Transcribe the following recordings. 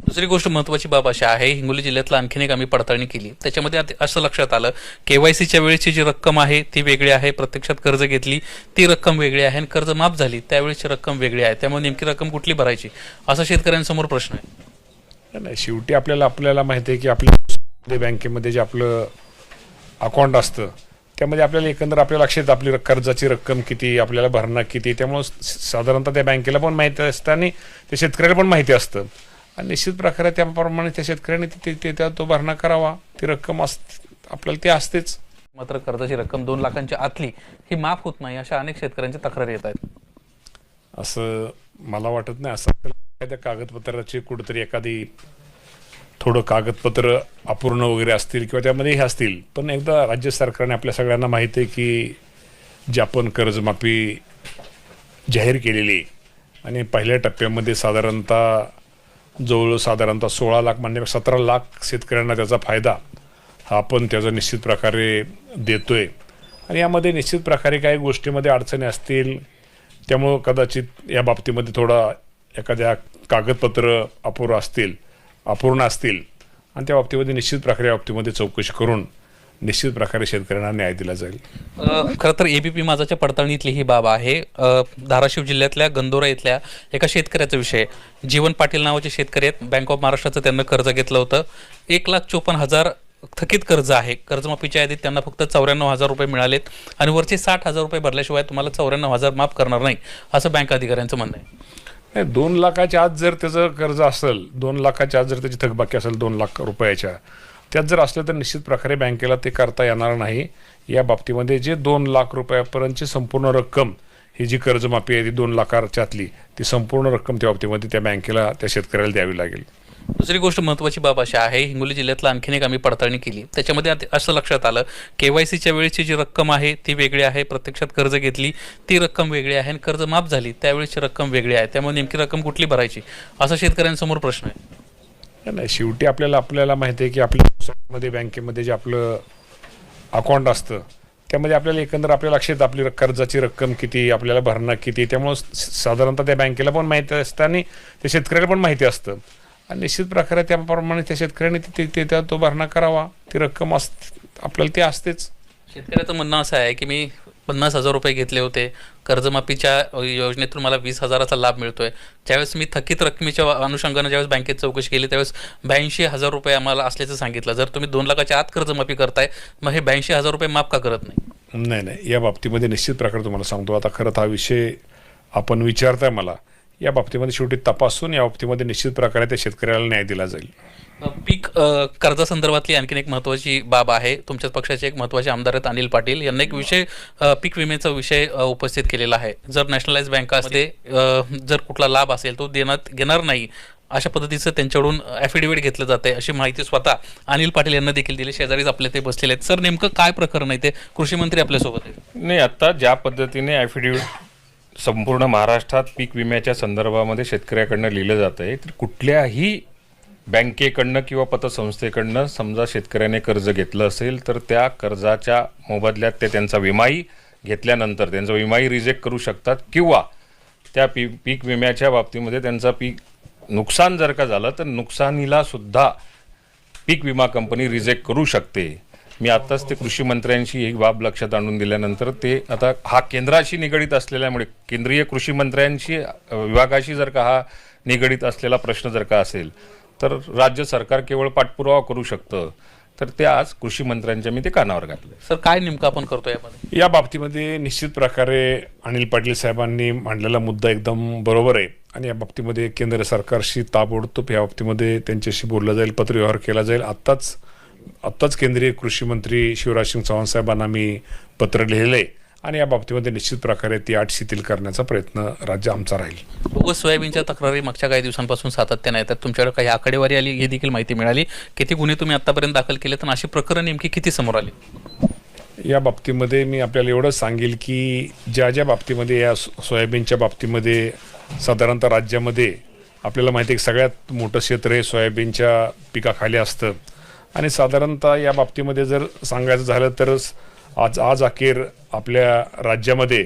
दुसरी गोष्ट महत्त्वाची बाब अशी आहे, हिंगोली जिल्ह्यातला आणखीन एक आम्ही पडताळणी केली. त्याच्यामध्ये असं लक्षात आलं, केवायसीच्या वेळेची जी रक्कम आहे ती वेगळी आहे, प्रत्यक्षात कर्ज घेतली ती रक्कम वेगळी आहे आणि कर्ज माफ झाली त्यावेळेची रक्कम वेगळी आहे. त्यामुळे नेमकी रक्कम कुठली भरायची असा शेतकऱ्यांसमोर प्रश्न आहे. नाही, शेवटी आपल्याला माहिती आहे की आपल्या बँकेमध्ये जे आपलं अकाउंट असतं त्यामध्ये आपल्याला एकंदर आपल्या लक्षात आपली कर्जाची रक्कम किती, आपल्याला भरणा किती, त्यामुळं साधारणतः त्या बँकेला पण माहिती असतं आणि त्या शेतकऱ्याला पण माहिती असतं आणि निश्चित प्रकारे त्याप्रमाणे त्या शेतकऱ्याने तो भरणा करावा. ती रक्कम आपल्याला ती असतेच. मात्र कर्जाची रक्कम 2 लाखांच्या आतली ही माफ होत नाही अशा अनेक शेतकऱ्यांच्या तक्रारी येत आहेत. असं मला वाटत नाही. असं एखाद्या कागदपत्राची कुठेतरी एखादी थोडं कागदपत्र अपूर्ण वगैरे असतील किंवा त्यामध्ये हे असतील, पण एकदा राज्य सरकारने आपल्या सगळ्यांना माहिती आहे की जी आपण कर्जमाफी जाहीर केलेली आणि पहिल्या टप्प्यामध्ये साधारणतः 16 लाख म्हणजे 17 लाख शेतकऱ्यांना त्याचा फायदा हा आपण त्याचा निश्चित प्रकारे देतोय आणि यामध्ये निश्चित प्रकारे काही गोष्टीमध्ये अडचणी असतील, त्यामुळं कदाचित या बाबतीमध्ये थोडा एखाद्या कागदपत्र अपूर्ण असतील आणि त्या बाबतीमध्ये निश्चित प्रकारे या बाबतीमध्ये चौकशी करून निश्चित प्रकारे शेतकऱ्यांना न्याय दिला जाईल. खरं तर एबीपी माझाच्या पडताळणीतली ही बाब आहे. धाराशिव जिल्ह्यातल्या गंदोरा इथल्या एका शेतकऱ्याचा विषय. जीवन पाटील नावाचे शेतकरी आहेत. बँक ऑफ महाराष्ट्राचं त्यांना कर्ज घेतलं होतं. 1,54,000 थकीत कर्ज आहे. कर्जमाफीच्या यादीत त्यांना फक्त 94,000 रुपये मिळालेत आणि वरचे 60,000 रुपये भरल्याशिवाय तुम्हाला 94,000 माफ करणार नाही असं बँक अधिकाऱ्यांचं म्हणणं आहे. नाही, 2 लाखाच्या आत जर त्याचं कर्ज असेल, 2 लाखाच्या आत जर त्याची थकबाकी असेल 2 लाख रुपयाच्या, त्यात जर असलं तर निश्चित प्रकारे बँकेला ते करता येणार नाही. या बाबतीमध्ये जे 2 लाख रुपयापर्यंतची संपूर्ण रक्कम ही जी कर्जमाफी आहे ती 2 लाखाच्या आतली ती संपूर्ण रक्कम त्या बाबतीमध्ये त्या बँकेला त्या शेतकऱ्याला द्यावी लागेल. दुसरी गोष्ट महत्त्वाची बाब अशी आहे, हिंगोली जिल्ह्यातला आणखीन एक आम्ही पडताळणी केली. त्याच्यामध्ये असं लक्षात आलं, केवायसीच्या वेळेची जी रक्कम आहे ती वेगळी आहे, प्रत्यक्षात कर्ज घेतली ती रक्कम वेगळी आहे आणि कर्ज माफ झाली त्यावेळेची रक्कम वेगळी आहे. त्यामुळे नेमकी रक्कम कुठली भरायची असा शेतकऱ्यांसमोर प्रश्न आहे. नाही, शेवटी आपल्याला माहिती आहे की आपल्या बँकेमध्ये जे आपलं अकाउंट असतं त्यामध्ये आपल्याला एकंदर आपल्या लक्षात आपली कर्जाची रक्कम किती, आपल्याला भरणा किती, त्यामुळं साधारणतः त्या बँकेला पण माहिती असतं आणि त्या शेतकऱ्याला पण माहिती असतं आणि निश्चित प्रकारे त्याप्रमाणे त्या शेतकऱ्याने तो भरणा करावा. ती रक्कम आपल्याला ती असतेच. शेतकऱ्याचं म्हणणं असं आहे की मी 50,000 रुपये घेतले होते, कर्जमाफीच्या योजनेतून मला 20,000चा लाभ मिळतोय. ज्यावेळेस मी थकीत रकमेच्या अनुषंगानं ज्यावेळेस बँकेत चौकशी केली त्यावेळेस 82,000 रुपये आम्हाला असल्याचं सांगितलं. जर तुम्ही 2 लाखाच्या आत कर्जमाफी करताय मग हे 82,000 रुपये माफ का करत नाही? नाही, या बाबतीमध्ये निश्चित प्रकारे तुम्हाला सांगतो, आता खरंच हा विषय आपण विचारताय मला, या बाबतीमध्ये शेवटी तपासून या बाबतीमध्ये निश्चित प्रकारे त्या शेतकऱ्याला न्याय दिला जाईल. पीक कर्जासंदर्भातली आणखीन एक महत्त्वाची बाब आहे. तुमच्याच पक्षाचे एक महत्त्वाचे आमदार आहेत अनिल पाटील यांना एक विषय पीक विम्याचा विषय उपस्थित केलेला आहे. जर नॅशनलाइज बँकामध्ये जर कुठला लाभ असेल तो घेणार नाही अशा पद्धतीचं त्यांच्याकडून ॲफिडेव्हिट घेतलं जाते अशी माहिती स्वतः अनिल पाटील यांना देखील दिली. शेजारीच आपले ते बसलेले आहेत. सर, नेमकं काय प्रकरण आहे ते? कृषी मंत्री आपल्यासोबत आहेत. नाही, आता ज्या पद्धतीने ॲफिडेव्हिट संपूर्ण महाराष्ट्रात पीक विम्याच्या संदर्भामध्ये शेतकऱ्याकडनं लिहिलं जातं आहे, तर कुठल्याही बँकेकडनं किंवा पतसंस्थेकडनं समजा शेतकऱ्याने कर्ज घेतलं असेल तर त्या कर्जाच्या मोबदल्यात ते त्यांचा विमाही घेतल्यानंतर त्यांचा विमाही रिजेक्ट करू शकतात किंवा त्या पीक विम्याच्या बाबतीमध्ये त्यांचा नुकसान जर का झालं तर नुकसानीला सुद्धा पीक विमा कंपनी रिजेक्ट करू शकते. मी आत्ताच ते कृषी मंत्र्यांशी एक बाब लक्षात आणून दिल्यानंतर ते आता हा केंद्राशी निगडीत असलेल्यामुळे केंद्रीय कृषी मंत्र्यांशी विभागाशी जर का हा निगडीत असलेला प्रश्न जर का असेल तर राज्य सरकार केवळ पाठपुरावा करू शकतं. तर ते आज कृषी मंत्र्यांच्या मी ते कानावर घातलं. सर, काय नेमकं आपण करतो यामध्ये? या बाबतीमध्ये निश्चित प्रकारे अनिल पाटील साहेबांनी मांडलेला मुद्दा एकदम बरोबर आहे आणि या बाबतीमध्ये केंद्र सरकारशी ताबडतोब या बाबतीमध्ये त्यांच्याशी बोललं जाईल, पत्रव्यवहार केला जाईल. आत्ताच केंद्रीय कृषी मंत्री शिवराज सिंग चौहान साहेबांना मी पत्र लिहिलं आहे आणि या बाबतीमध्ये निश्चित प्रकारे ती अट शिथिल करण्याचा प्रयत्न राज्य आमचा राहील. बोगस सोयाबीनच्या तक्रारी मागच्या काही दिवसांपासून सातत्याने येतात. तुमच्याकडे काही आकडेवारी आली ही देखील माहिती मिळाली. किती गुन्हे तुम्ही आतापर्यंत दाखल केले तर अशी प्रकरण नेमकी किती समोर आली? या बाबतीमध्ये मी आपल्याला एवढंच सांगेल की ज्या बाबतीमध्ये या सोयाबीनच्या बाबतीमध्ये साधारणतः राज्यामध्ये आपल्याला माहिती आहे की सगळ्यात मोठं क्षेत्र हे सोयाबीनच्या पिकाखाली असतं आणि साधारणतः या बाबतीमध्ये जर सांगायचं झालं तर आज अखेर आपल्या राज्यामध्ये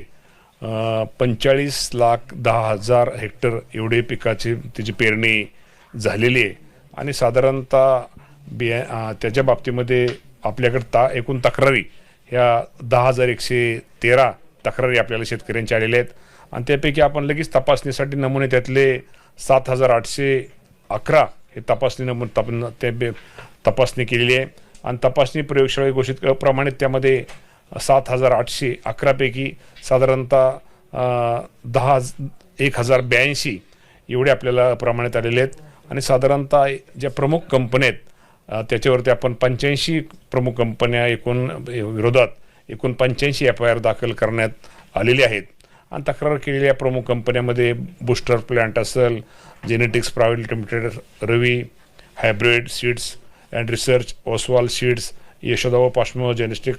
45,10,00,000 हेक्टर एवढे पिकाची त्याची पेरणी झालेली आहे आणि साधारणतः त्याच्या बाबतीमध्ये आपल्याकडे एकूण तक्रारी ह्या 10,113 तक्रारी आपल्याला शेतकऱ्यांच्या आलेल्या आहेत आणि त्यापैकी आपण लगेच तपासणीसाठी नमुने त्यातले 7,811 हे तपासणी नमुने तपासणी केलेली आहे आणि तपासणी प्रयोगशाळा घोषित प्रमाणित त्यामध्ये 7,811 पैकी साधारणतः 1,082 एवढे आपल्याला प्रमाणित आलेले आहेत आणि साधारणतः ज्या प्रमुख कंपन्या आहेत त्याच्यावरती आपण 85 प्रमुख कंपन्या विरोधात एकूण 85 FIR दाखल करण्यात आलेली आहेत आणि तक्रार केलेल्या प्रमुख कंपन्यामध्ये बूस्टर प्लांट असेल, genetics private limited, Ravi hybrid seeds and research, Oswal seeds, Yashoda व पाश्मो जेनेटिक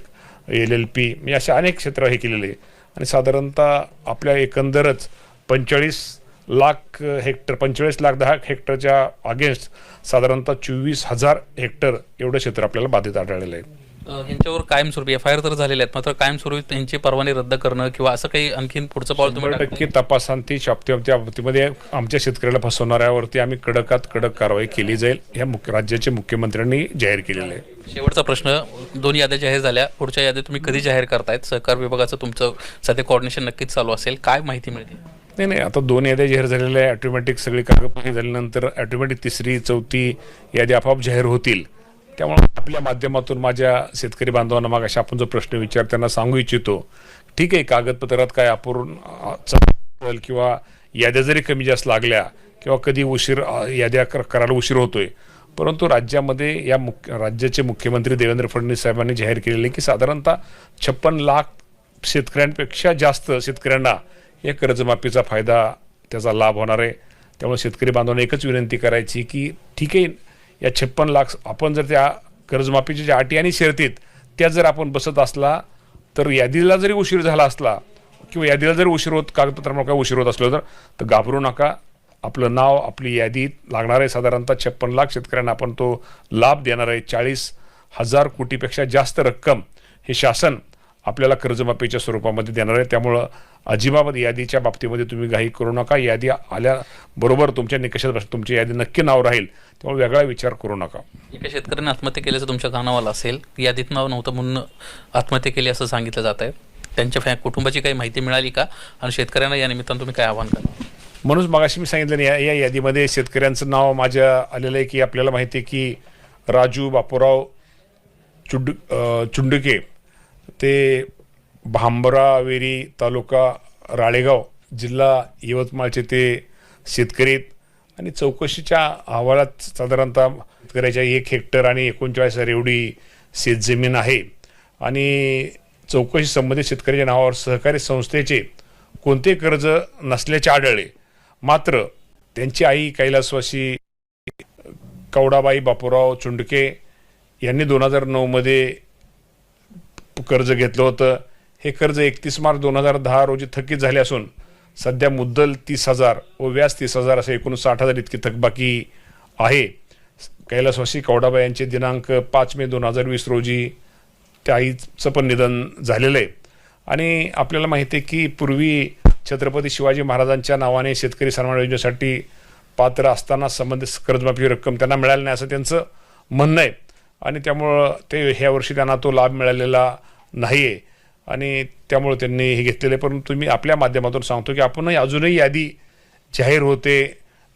LLP अशा अनेक क्षेत्र हे केलेले आहे आणि साधारणतः आपल्या एकंदरच 45 लाख 10 हेक्टरच्या अगेन्स्ट साधारणतः 24,000 हेक्टर एवढं क्षेत्र आपल्याला बाधित आढळलेलं आहे. ह्यांच्यावर कायमस्वरूपी FIR तर झालेले आहेत, मात्र कायमस्वरूपी त्यांची परवाने रद्द करणं किंवा असं काही आणखीन पुढचं पाऊल तुम्ही 100% तपासांती बाबतीमध्ये आमच्या शेतकऱ्याला फसवणाऱ्यावरती आम्ही कडकात कडक कारवाई केली जाईल ह्या राज्याचे मुख्यमंत्र्यांनी जाहीर केलेलं आहे. शेवटचा प्रश्न, 2 याद्या जाहीर झाल्या, पुढच्या याद्या तुम्ही कधी जाहीर करतायत? सहकार विभागाचं तुमचं सध्या कोऑर्डिनेशन नक्कीच चालू असेल, काय माहिती मिळते? नाही, आता 2 याद्या जाहीर झालेल्या आहे. ऑटोमॅटिक सगळी कागदपत्रे झाल्यानंतर ऑटोमॅटिक 3री 4थी यादी आपोआप जाहीर होतील. त्यामुळे आपल्या माध्यमातून माझ्या शेतकरी बांधवांना मग अशा आपण जो प्रश्न विचार त्यांना सांगू इच्छितो, ठीक आहे, कागदपत्रात काय अपूर्ण किंवा याद्या जरी कमी जास्त लागल्या किंवा कधी याद्या करायला उशीर होतोय, परंतु राज्यामध्ये राज्याचे मुख्यमंत्री देवेंद्र फडणवीस साहेबांनी जाहीर केलेले की साधारणतः 56 लाख शेतकऱ्यांपेक्षा जास्त शेतकऱ्यांना या कर्जमाफीचा फायदा त्याचा लाभ होणार आहे. त्यामुळे शेतकरी बांधवांना एकच विनंती करायची की ठीक आहे, या 56 लाख आपण जर त्या कर्जमाफीच्या ज्या अटी आणि शर्तीत त्या जर आपण बसत असला तर यादीला जरी उशीर झाला असला किंवा यादीला जरी उशीर होत कागदपत्रांमुळे काय उशीर होत असलो तर घाबरू नका. आपलं नाव आपली यादीत लागणार आहे. साधारणतः 56 लाख शेतकऱ्यांना आपण तो लाभ देणार आहे. 40,000 कोटीपेक्षा जास्त रक्कम हे शासन आपल्याला कर्जमाफीच्या स्वरूपामध्ये देणार आहे. त्यामुळं अजिबात यादीच्या बाबतीमध्ये तुम्ही घाई करू नका. यादी आल्याबरोबर तुमच्या निकषात तुमची यादी नक्की नाव राहील, त्यामुळे वेगळा विचार करू नका. एका शेतकऱ्याने आत्महत्या केल्याचं तुमच्या कानावाला असेल, यादीत नाव नव्हतं म्हणून आत्महत्या केली असं सांगितलं जात आहे. त्यांच्या कुटुंबाची काही माहिती मिळाली का आणि शेतकऱ्यांना या निमित्तानं तुम्ही काय आवाहन करा? म्हणून मगाशी मी सांगितलं या यादीमध्ये शेतकऱ्यांचं नाव माझ्या आलेलं आहे की आपल्याला माहिती आहे की राजू बापूराव चुंडके ते भांबरावेरी तालुका राळेगाव जिल्हा यवतमाळचे ते शेतकरी आणि चौकशीच्या अहवालात साधारणतः शेतकऱ्याच्या 1 हेक्टर आणि 39,000 एवढी शेतजमीन आहे आणि चौकशी संबंधित शेतकऱ्याच्या नावावर सहकारी संस्थेचे कोणते कर्ज नसल्याचे आढळले. मात्र त्यांची आई कैलासवासी कवडाबाई बापूराव चुंडके यांनी 2009 मध्ये कर्ज घेतलं होतं. हे कर्ज 31 मार्च 2010 रोजी थकीत झाले असून सध्या मुद्दल 30,000 व व्याज 30,000 असे एकूण 60,000 इतकी थकबाकी आहे. कैलासवासी कवडाबाई यांचे दिनांक 5 मे 2020 रोजी त्या आईचं पण निधन झालेलं आहे आणि आपल्याला माहिती आहे की पूर्वी छत्रपती शिवाजी महाराजांच्या नावाने शेतकरी सन्मान योजनेसाठी पात्र असताना संबंधित कर्जमाफी रक्कम त्यांना मिळाली नाही असं त्यांचं म्हणणं आहे आणि त्यामुळं ते ह्या वर्षी त्यांना तो लाभ मिळालेला नाही आहे आणि त्यामुळे त्यांनी हे घेतलेले. परंतु मी आपल्या माध्यमातून सांगतो की आपणही अजूनही यादी जाहीर होते,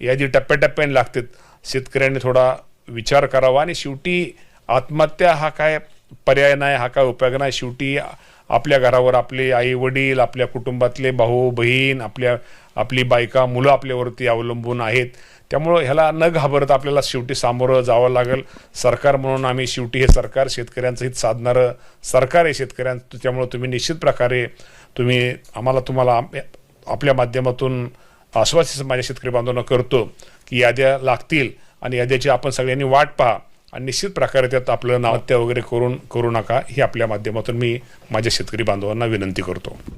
यादी टप्प्याटप्प्याने लागते. शेतकऱ्यांनी थोडा विचार करावा आणि शेवटी आत्महत्या हा काय पर्याय नाही, हा काय उपयोग नाही. शेवटी आपल्या घरावर आपले आई वडील, आपल्या कुटुंबातले भाऊ बहीण, आपली बायका मुलं आपल्यावरती अवलंबून आहेत. त्यामुळं ह्याला न घाबरता आपल्याला शेवटी सामोरं जावं लागेल. सरकार म्हणून आम्ही शेवटी हे सरकार शेतकऱ्यांचं हित साधणारं सरकार आहे शेतकऱ्यांचं. त्यामुळं तुम्ही निश्चित प्रकारे तुम्हाला आपल्या माध्यमातून आश्वासित माझ्या शेतकरी बांधवांना करतो की याद्या लागतील आणि याद्याची आपण सगळ्यांनी वाट पहा आणि निश्चित प्रकारे त्यात आपलं नावत्या वगैरे करू नका ही आपल्या माध्यमातून मी माझ्या शेतकरी बांधवांना विनंती करतो.